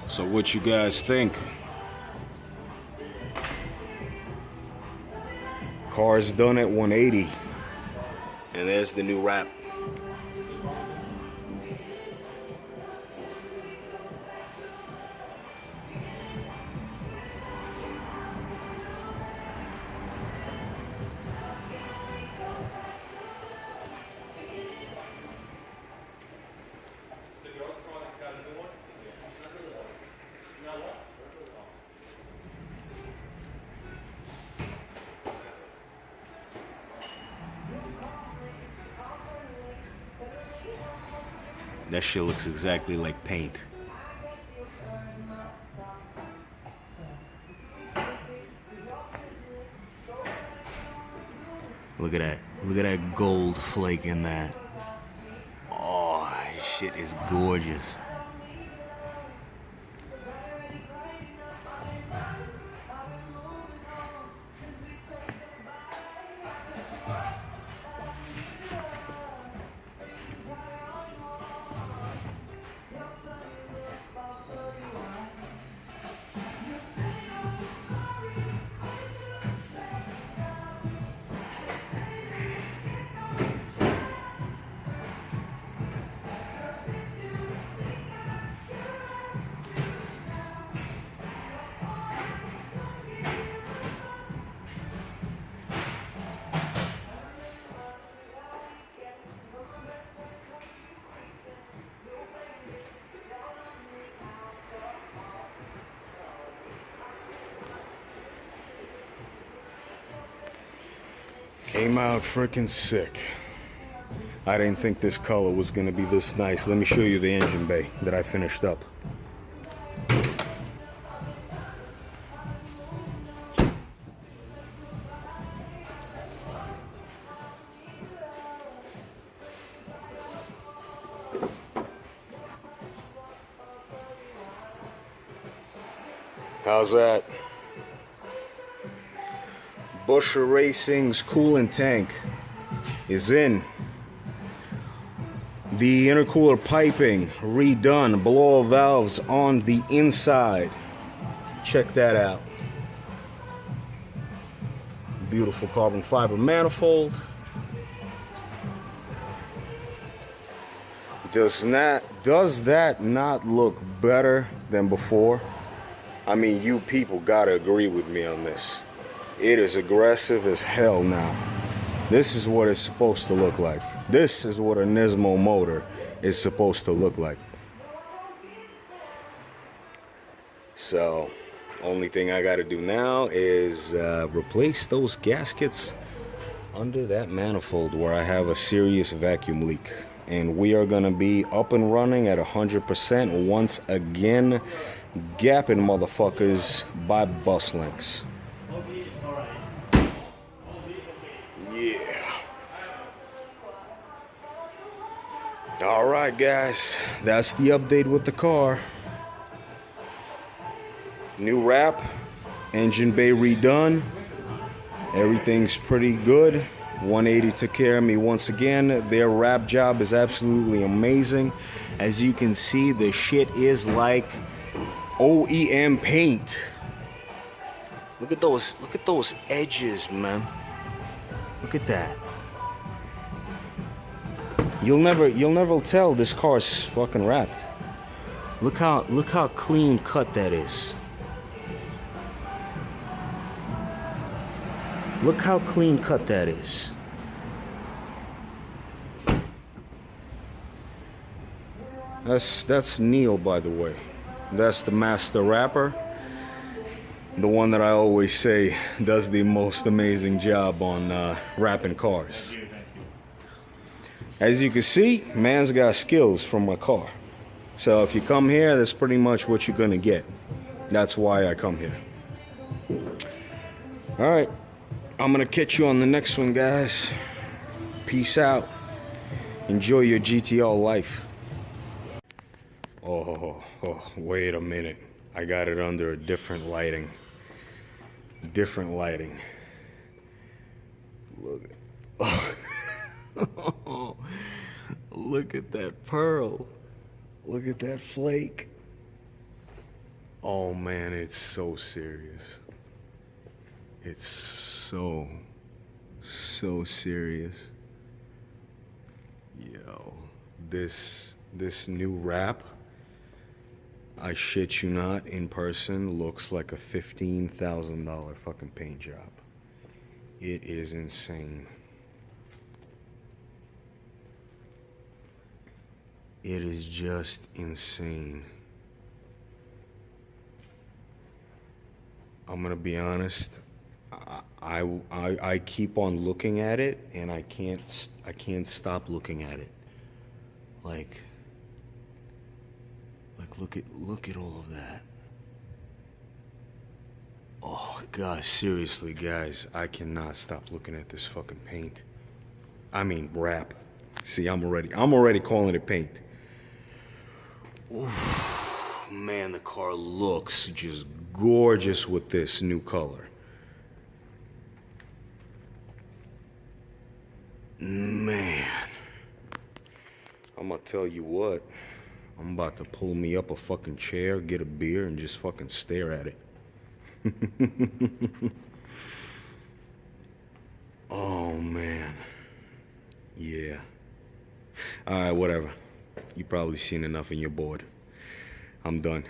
So what you guys think? Car's done at 180. And there's the new wrap. That shit looks exactly like paint. Look at that. Look at that gold flake in that. Oh, this shit is gorgeous. Came out freaking sick. I didn't think this color was gonna be this nice. Let me show you the engine bay that I finished up. How's that? Buschur Racing's coolant tank is in. The intercooler piping redone, blower valves on the inside. Check that out. Beautiful carbon fiber manifold. Does that not look better than before? I mean, you people gotta agree with me on this. It is aggressive as hell now. This is what it's supposed to look like. This is what a Nismo motor is supposed to look like. So, only thing I gotta do now is replace those gaskets under that manifold where I have a serious vacuum leak. And we are gonna be up and running at 100% once again, gapping motherfuckers by bus links. Alright guys, that's the update with the car. New wrap, engine bay redone, everything's pretty good. 180 took care of me once again. Their wrap job is absolutely amazing. As you can see, the shit is like OEM paint. Look at those edges, man. Look at that. You'll never tell this car's fucking wrapped. Look how clean cut that is. Look how clean cut that is. That's Neil, by the way. That's the master wrapper. The one that I always say does the most amazing job on wrapping cars. As you can see, man's got skills from my car. So if you come here, that's pretty much what you're gonna get. That's why I come here. All right, I'm gonna catch you on the next one, guys. Peace out. Enjoy your GTR life. Oh, wait a minute. I got it under a different lighting. Different lighting. Look at look at that pearl. Look at that flake. Oh man, it's so serious. It's so serious. Yo, this new wrap, I shit you not, in person looks like a $15,000 fucking paint job. It is insane. It is just insane. I'm gonna be honest. I keep on looking at it, and I can't stop looking at it. Like look at all of that. Oh God, seriously, guys, I cannot stop looking at this fucking paint. I mean, wrap. See, I'm already calling it paint. Oof, man, the car looks just gorgeous with this new color. Man, I'm gonna tell you what, I'm about to pull me up a fucking chair, get a beer, and just fucking stare at it. Oh man, yeah. Alright, whatever. You probably seen enough and you're bored. I'm done.